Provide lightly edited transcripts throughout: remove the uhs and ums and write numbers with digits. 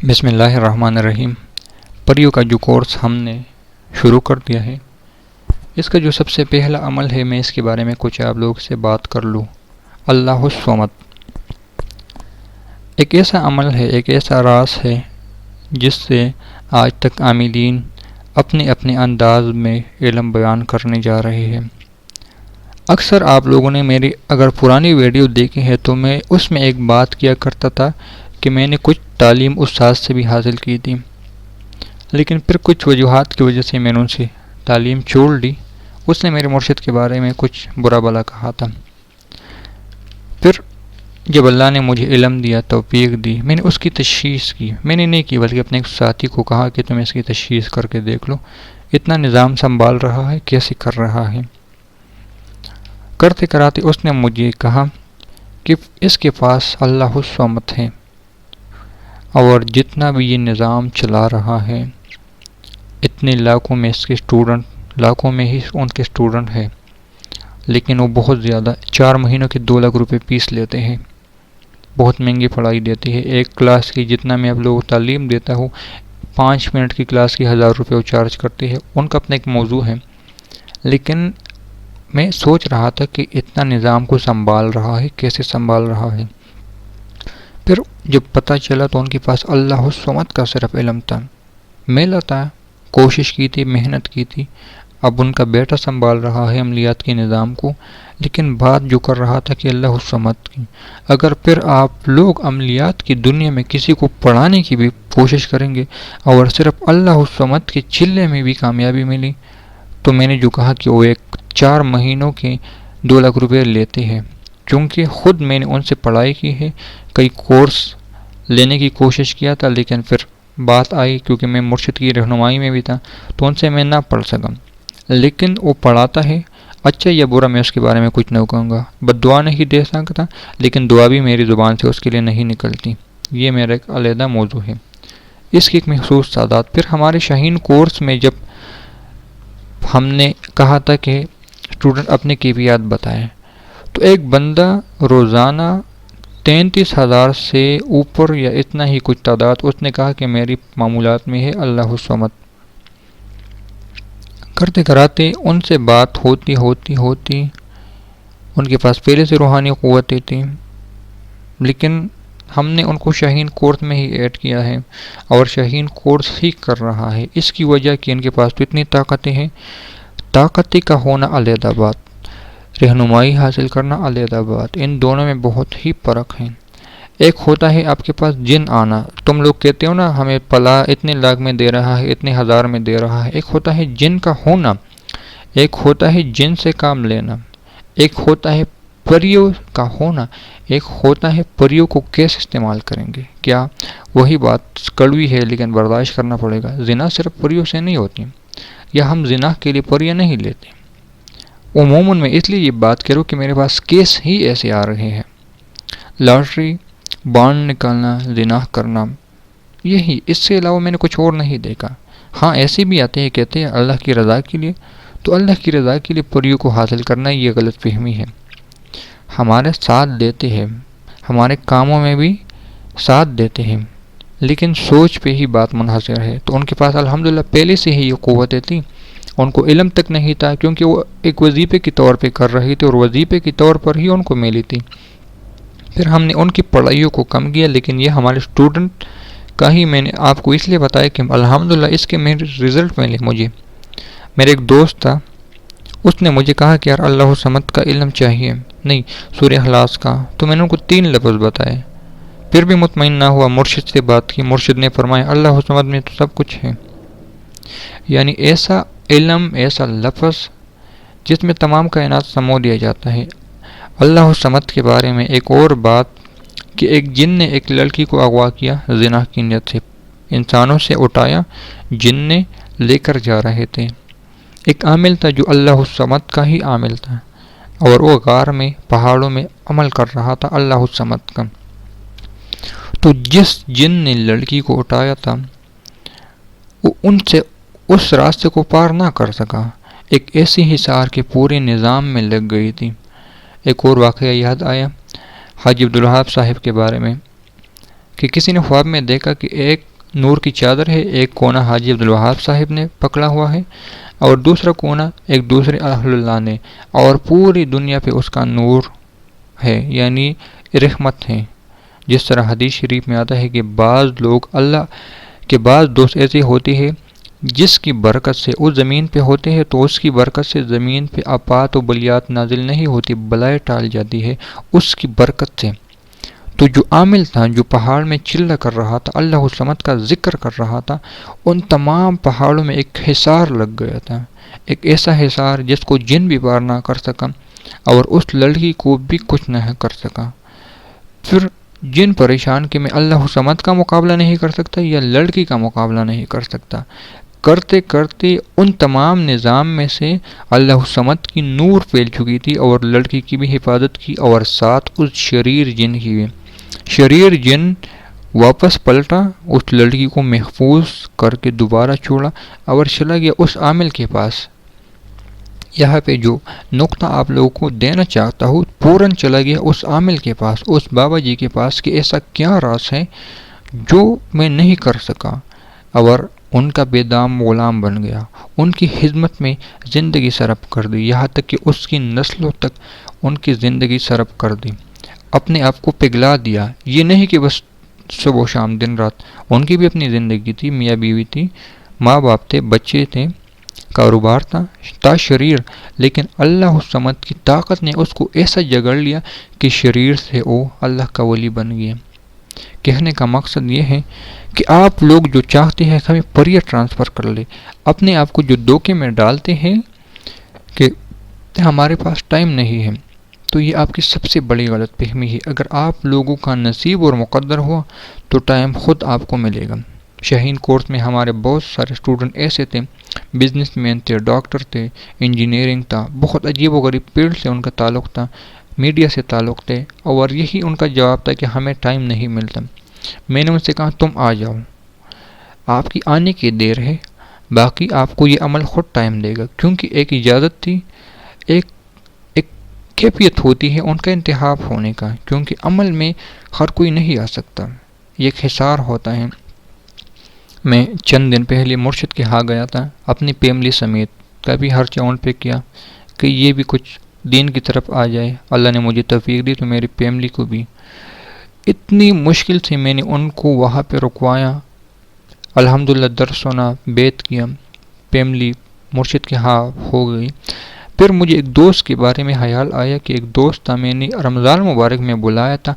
بسم اللہ الرحمن الرحیم۔ پریوں کا جو کورس ہم نے شروع کر دیا ہے، اس کا جو سب سے پہلا عمل ہے، میں اس کے بارے میں کچھ آپ لوگ سے بات کر لوں۔ اللہ الصمد ایک ایسا عمل ہے، ایک ایسا راز ہے جس سے آج تک عاملین اپنے اپنے انداز میں علم بیان کرنے جا رہے ہیں۔ اکثر آپ لوگوں نے میری اگر پرانی ویڈیو دیکھی ہے تو میں اس میں ایک بات کیا کرتا تھا کہ میں نے کچھ تعلیم استاد سے بھی حاصل کی تھی، لیکن پھر کچھ وجوہات کی وجہ سے میں نے ان سے تعلیم چھوڑ لی۔ اس نے میرے مرشد کے بارے میں کچھ برا بھلا کہا تھا۔ پھر جب اللہ نے مجھے علم دیا، توفیق دی، میں نے اس کی تشخیص کی۔ میں نے نہیں کی بلکہ اپنے ایک ساتھی کو کہا کہ تم اس کی تشخیص کر کے دیکھ لو، اتنا نظام سنبھال رہا ہے، کیسے کر رہا ہے۔ کرتے کراتے اس نے مجھے کہا کہ اس کے پاس اللہ الصمد ہے، اور جتنا بھی یہ نظام چلا رہا ہے، اتنے لاکھوں میں اس کے اسٹوڈنٹ، لاکھوں میں ہی ان کے اسٹوڈنٹ ہیں، لیکن وہ بہت زیادہ 4 مہینوں کے 2 لاکھ روپے فیس لیتے ہیں، بہت مہنگی پڑھائی دیتی ہے۔ ایک کلاس کی جتنا میں اب لوگوں کو تعلیم دیتا ہوں، 5 منٹ کی کلاس کی 1000 روپے وہ چارج کرتے ہیں۔ ان کا اپنا ایک موضوع ہے، لیکن میں سوچ رہا تھا کہ اتنا نظام کو سنبھال رہا ہے، کیسے سنبھال رہا ہے۔ پھر جب پتہ چلا تو ان کے پاس اللہ الصمد کا صرف علم تھا۔ میں لتا کوشش کی تھی، محنت کی تھی۔ اب ان کا بیٹا سنبھال رہا ہے عملیات کے نظام کو، لیکن بات جو کر رہا تھا کہ اللہ الصمد کی۔ اگر پھر آپ لوگ عملیات کی دنیا میں کسی کو پڑھانے کی بھی کوشش کریں گے اور صرف اللہ الصمد کے چلے میں بھی کامیابی ملی، تو میں نے جو کہا کہ وہ ایک 4 مہینوں کے 2 لاکھ روپے لیتے ہیں، چونکہ خود میں نے ان سے پڑھائی کی ہے، کئی کورس لینے کی کوشش کیا تھا، لیکن پھر بات آئی کیونکہ میں مرشد کی رہنمائی میں بھی تھا تو ان سے میں نہ پڑھ سکا۔ لیکن وہ پڑھاتا ہے، اچھا یا برا میں اس کے بارے میں کچھ نہیں کہوں گا، بد دعا نہیں دے سکتا، لیکن دعا بھی میری زبان سے اس کے لیے نہیں نکلتی۔ یہ میرا ایک علیحدہ موضوع ہے، اس کی ایک مخصوص تعداد۔ پھر ہمارے شاہین کورس میں جب ہم نے کہا تھا کہ اسٹوڈنٹ اپنے کیفیات بتائیں، تو ایک بندہ روزانہ 33,000 سے اوپر یا اتنا ہی کچھ تعداد، اس نے کہا کہ میری معمولات میں ہے اللہ الصمد۔ کرتے کراتے ان سے بات ہوتی ان کے پاس پہلے سے روحانی قوتیں تھیں، لیکن ہم نے ان کو شاہین کورس میں ہی ایڈ کیا ہے اور شاہین کورس ہی کر رہا ہے۔ اس کی وجہ کہ ان کے پاس تو اتنی طاقتیں ہیں، طاقتی کا ہونا علیحدہ بات، رہنمائی حاصل کرنا علیحدہ بات، ان دونوں میں بہت ہی فرق ہے۔ ایک ہوتا ہے آپ کے پاس جن آنا، تم لوگ کہتے ہو نا ہمیں پلا اتنے لاکھ میں دے رہا ہے، اتنے ہزار میں دے رہا ہے۔ ایک ہوتا ہے جن کا ہونا، ایک ہوتا ہے جن سے کام لینا، ایک ہوتا ہے پریوں کا ہونا، ایک ہوتا ہے پریوں کو کیسے استعمال کریں گے۔ کیا وہی بات کڑوی ہے لیکن برداشت کرنا پڑے گا۔ زنا صرف پریوں سے نہیں ہوتی، یا ہم زنا کے لیے پریاں نہیں لیتے۔ عموماً میں اس لیے یہ بات کروں کہ میرے پاس کیس ہی ایسے آ رہے ہیں، لاٹری، بانڈ نکالنا، زنا کرنا، یہی، اس سے علاوہ میں نے کچھ اور نہیں دیکھا۔ ہاں ایسے بھی آتے ہیں، کہتے ہیں اللہ کی رضا کے لیے، تو اللہ کی رضا کے لیے پریوں کو حاصل کرنا یہ غلط فہمی ہے۔ ہمارے ساتھ دیتے ہیں، ہمارے کاموں میں بھی ساتھ دیتے ہیں، لیکن سوچ پہ ہی بات منحصر ہے۔ تو ان کے پاس الحمدللہ پہلے سے ہی یہ قوتیں تھیں، ان کو علم تک نہیں تھا، کیونکہ وہ ایک وظیفے کے طور پہ کر رہی تھی اور وظیفے کے طور پر ہی ان کو ملی تھی۔ پھر ہم نے ان کی پڑھائیوں کو کم کیا، لیکن یہ ہمارے اسٹوڈنٹ کا ہی میں نے آپ کو اس لیے بتایا کہ الحمدللہ اس کے میرے رزلٹ ملے مجھے۔ میرے ایک دوست تھا، اس نے مجھے کہا کہ یار اللہ الصمد کا علم چاہیے، نہیں سورہ اخلاص کا، تو میں نے ان کو 3 لفظ بتائے، پھر بھی مطمئن نہ ہوا۔ مرشد سے بات کی، مرشد نے فرمایا اللہ الصمد میں تو سب کچھ ہے، یعنی ایسا علم، ایسا لفظ جس میں تمام کائنات سمو دیا جاتا ہے۔ اللہ الصمد کے بارے میں ایک اور بات کہ ایک جن نے ایک لڑکی کو اغوا کیا، زنا کی نیت سے انسانوں سے اٹھایا، جن نے لے کر جا رہے تھے۔ ایک عامل تھا جو اللہ الصمد کا ہی عامل تھا، اور وہ غار میں، پہاڑوں میں عمل کر رہا تھا اللہ الصمد کا۔ تو جس جن نے لڑکی کو اٹھایا تھا، وہ ان سے اس راستے کو پار نہ کر سکا، ایک ایسی حصار کے پورے نظام میں لگ گئی تھی۔ ایک اور واقعہ یاد آیا حاجی عبدالوہاب صاحب کے بارے میں، کہ کسی نے خواب میں دیکھا کہ ایک نور کی چادر ہے، ایک کونا حاجی عبدالوہاب صاحب نے پکڑا ہوا ہے اور دوسرا کونا ایک دوسرے اہل اللہ نے، اور پوری دنیا پہ اس کا نور ہے، یعنی رحمت ہے۔ جس طرح حدیث شریف میں آتا ہے کہ بعض لوگ اللہ کے بعض دوست ایسے ہوتے ہیں جس کی برکت سے وہ زمین پہ ہوتے ہیں، تو اس کی برکت سے زمین پہ آفات و بلیات نازل نہیں ہوتی، بلائیں ٹال جاتی ہے اس کی برکت سے۔ تو جو عامل تھا، جو پہاڑ میں چلہ کر رہا تھا، اللہ الصمد کا ذکر کر رہا تھا، ان تمام پہاڑوں میں ایک حصار لگ گیا تھا، ایک ایسا حصار جس کو جن بھی پار نہ کر سکا اور اس لڑکی کو بھی کچھ نہ کر سکا۔ پھر جن پریشان کہ میں اللہ الصمد کا مقابلہ نہیں کر سکتا یا لڑکی کا مقابلہ نہیں کر سکتا، کرتے کرتے ان تمام نظام میں سے اللہ الصمد کی نور پھیل چکی تھی اور لڑکی کی بھی حفاظت کی اور ساتھ اس شریر جن کی بھی۔ شریر جن واپس پلٹا، اس لڑکی کو محفوظ کر کے دوبارہ چھوڑا اور چلا گیا اس عامل کے پاس۔ یہاں پہ جو نقطہ آپ لوگوں کو دینا چاہتا ہوں، پورن چلا گیا اس عامل کے پاس، اس بابا جی کے پاس کہ ایسا کیا راز ہے جو میں نہیں کر سکا، اور ان کا بے دام غلام بن گیا، ان کی خدمت میں زندگی صرف کر دی، یہاں تک کہ اس کی نسلوں تک ان کی زندگی صرف کر دی، اپنے آپ کو پگھلا دیا۔ یہ نہیں کہ بس صبح و شام دن رات، ان کی بھی اپنی زندگی تھی، میاں بیوی تھی، ماں باپ تھے، بچے تھے، کاروبار تھا شریر، لیکن اللہ الصمد کی طاقت نے اس کو ایسا جگڑ لیا کہ شریر سے وہ اللہ کا ولی بن گیا۔ کہنے کا مقصد یہ ہے کہ آپ لوگ جو چاہتے ہیں ہمیں پریہ ٹرانسفر کر لے، اپنے آپ کو جو دھوکے میں ڈالتے ہیں کہ ہمارے پاس ٹائم نہیں ہے، تو یہ آپ کی سب سے بڑی غلط فہمی ہے۔ اگر آپ لوگوں کا نصیب اور مقدر ہوا تو ٹائم خود آپ کو ملے گا۔ شاہین کورس میں ہمارے بہت سارے اسٹوڈنٹ ایسے تھے، بزنس مین تھے، ڈاکٹر تھے، انجینئرنگ تھا، بہت عجیب و غریب فیلڈ سے ان کا تعلق تھا، میڈیا سے تعلق تھے، اور یہی ان کا جواب تھا کہ ہمیں ٹائم نہیں ملتا۔ میں نے ان سے کہا تم آ جاؤ، آپ کی آنے کی دیر ہے، باقی آپ کو یہ عمل خود ٹائم دے گا، کیونکہ ایک اجازت تھی، ایک کیفیت ہوتی ہے ان کا انتخاب ہونے کا، کیونکہ عمل میں ہر کوئی نہیں آ سکتا، یہ ایک حصار ہوتا ہے۔ میں چند دن پہلے مرشد کے ہاں گیا تھا، اپنی فیملی سمیت، کبھی ہر چاؤن پہ کیا کہ یہ بھی کچھ دین کی طرف آ جائے، اللہ نے مجھے توفیق دی تو میری فیملی کو بھی۔ اتنی مشکل سے میں نے ان کو وہاں پہ رکوایا، الحمدللہ درس سنا، بیت کیا، فیملی مرشد کے ہاں ہو گئی۔ پھر مجھے ایک دوست کے بارے میں خیال آیا کہ ایک دوست تھا، میں نے رمضان مبارک میں بلایا تھا،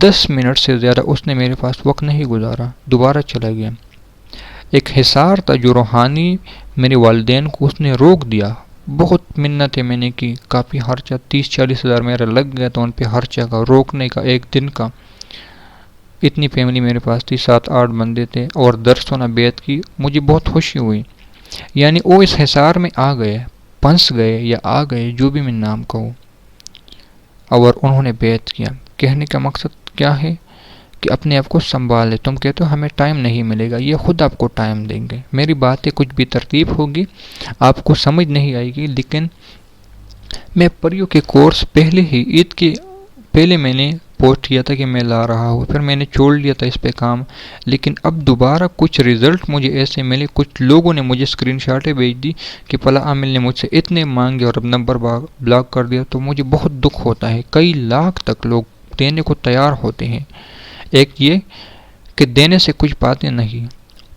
10 منٹ سے زیادہ اس نے میرے پاس وقت نہیں گزارا، دوبارہ چلا گیا۔ ایک حصار تھا جو روحانی میرے والدین کو اس نے روک دیا، بہت منتیں میں نے کی، کافی خرچہ 30-40 ہزار میرا لگ گیا تو ان پہ خرچہ کا، روکنے کا، ایک دن کا۔ اتنی فیملی میرے پاس تھی، 7-8 بندے تھے، اور درس سنا، بیت کی، مجھے بہت خوشی ہوئی۔ یعنی وہ اس حصار میں آ گئے، پنس گئے یا آ گئے، جو بھی میں نام کہوں، اور انہوں نے بیت کیا۔ کہنے کا مقصد کیا ہے کہ اپنے آپ کو سنبھال لے۔ تم کہتے ہو ہمیں ٹائم نہیں ملے گا، یہ خود آپ کو ٹائم دیں گے۔ میری باتیں کچھ بھی ترتیب ہوگی، آپ کو سمجھ نہیں آئے گی، لیکن میں پریوں کے کورس پہلے ہی عید کے پہلے میں نے پوسٹ کیا تھا کہ میں لا رہا ہوں، پھر میں نے چھوڑ لیا تھا اس پہ کام، لیکن اب دوبارہ کچھ رزلٹ مجھے ایسے ملے، کچھ لوگوں نے مجھے اسکرین شاٹیں بھیج دی کہ فلاں عامل نے مجھ سے اتنے مانگے اور اب نمبر بلاک کر دیا، تو مجھے بہت دکھ ہوتا ہے۔ کئی لاکھ تک لوگ دینے کو تیار ہوتے ہیں، ایک یہ کہ دینے سے کچھ پاتے نہیں۔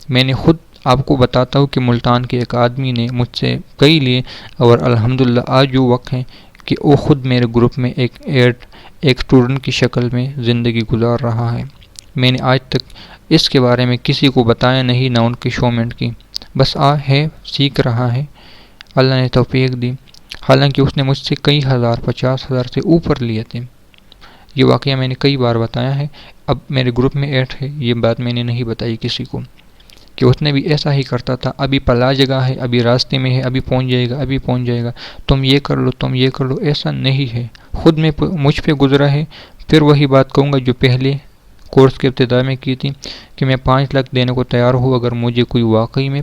میں نے خود آپ کو بتاتا ہوں کہ ملتان کے ایک آدمی نے مجھ سے کئی لیے، اور الحمدللہ آج جو وقت ہے کہ وہ خود میرے گروپ میں ایک اسٹوڈنٹ کی شکل میں زندگی گزار رہا ہے۔ میں نے آج تک اس کے بارے میں کسی کو بتایا نہیں، نہ ان کی شومنٹ کی، بس ہے، سیکھ رہا ہے، اللہ نے توفیق دی۔ حالانکہ اس نے مجھ سے کئی ہزار، 50,000 سے اوپر لیے تھے۔ یہ واقعہ میں نے کئی بار بتایا ہے، اب میرے گروپ میں ایڈ ہے، یہ بات میں نے نہیں بتائی کسی کو کہ اس نے بھی ایسا ہی کرتا تھا، ابھی پلا جگہ ہے، ابھی راستے میں ہے، ابھی پہنچ جائے گا، ابھی پہنچ جائے گا، تم یہ کر لو، تم یہ کر لو، ایسا نہیں ہے، خود میں مجھ پہ گزرا ہے۔ پھر وہی بات کہوں گا جو پہلے کورس کے ابتدا میں کی تھی کہ میں 5 لاکھ دینے کو تیار ہوں اگر مجھے کوئی واقعی میں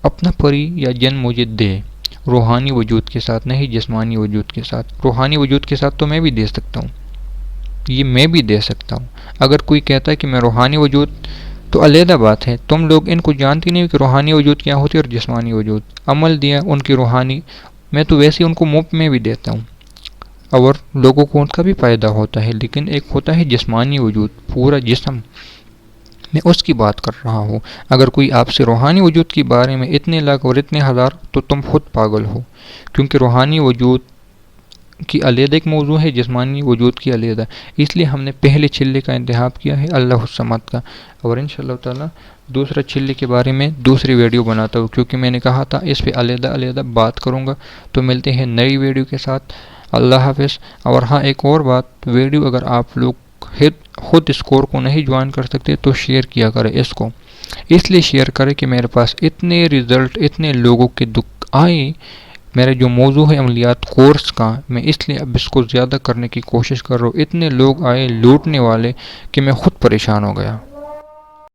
اپنا پری یا جن مجھے دے، روحانی وجود کے ساتھ، نہیں جسمانی وجود کے ساتھ۔ روحانی وجود کے ساتھ تو میں بھی دے سکتا ہوں، یہ میں بھی دے سکتا ہوں۔ اگر کوئی کہتا ہے کہ میں روحانی وجود تو علیحدہ بات ہے، تم لوگ ان کو جانتی نہیں کہ روحانی وجود کیا ہوتی ہے اور جسمانی وجود۔ عمل دیا ان کی روحانی، میں تو ویسے ان کو مفت میں بھی دیتا ہوں اور لوگوں کو ان کا بھی فائدہ ہوتا ہے، لیکن ایک ہوتا ہے جسمانی وجود، پورا جسم، میں اس کی بات کر رہا ہوں۔ اگر کوئی آپ سے روحانی وجود کے بارے میں اتنے لاکھ اور اتنے ہزار، تو تم خود پاگل ہو، کیونکہ روحانی وجود کی علیحدہ ایک موضوع ہے، جسمانی وجود کی علیحدہ۔ اس لیے ہم نے پہلے چلے کا انتخاب کیا ہے، اللہ الصمد کا، اور انشاءاللہ تعالی دوسرا چلے کے بارے میں دوسری ویڈیو بناتا ہوں، کیونکہ میں نے کہا تھا اس پہ علیحدہ علیحدہ بات کروں گا۔ تو ملتے ہیں نئی ویڈیو کے ساتھ، اللہ حافظ۔ اور ہاں ایک اور بات، ویڈیو اگر آپ لوگ خود اس کور کو نہیں جوائن کر سکتے تو شیئر کیا کرے اس کو، اس لیے شیئر کرے کہ میرے پاس اتنے رزلٹ، اتنے لوگوں کے دکھ آئے، میرا جو موضوع ہے عملیات کورس کا، میں اس لیے اب اس کو زیادہ کرنے کی کوشش کر رہا ہوں، اتنے لوگ آئے لوٹنے والے کہ میں خود پریشان ہو گیا۔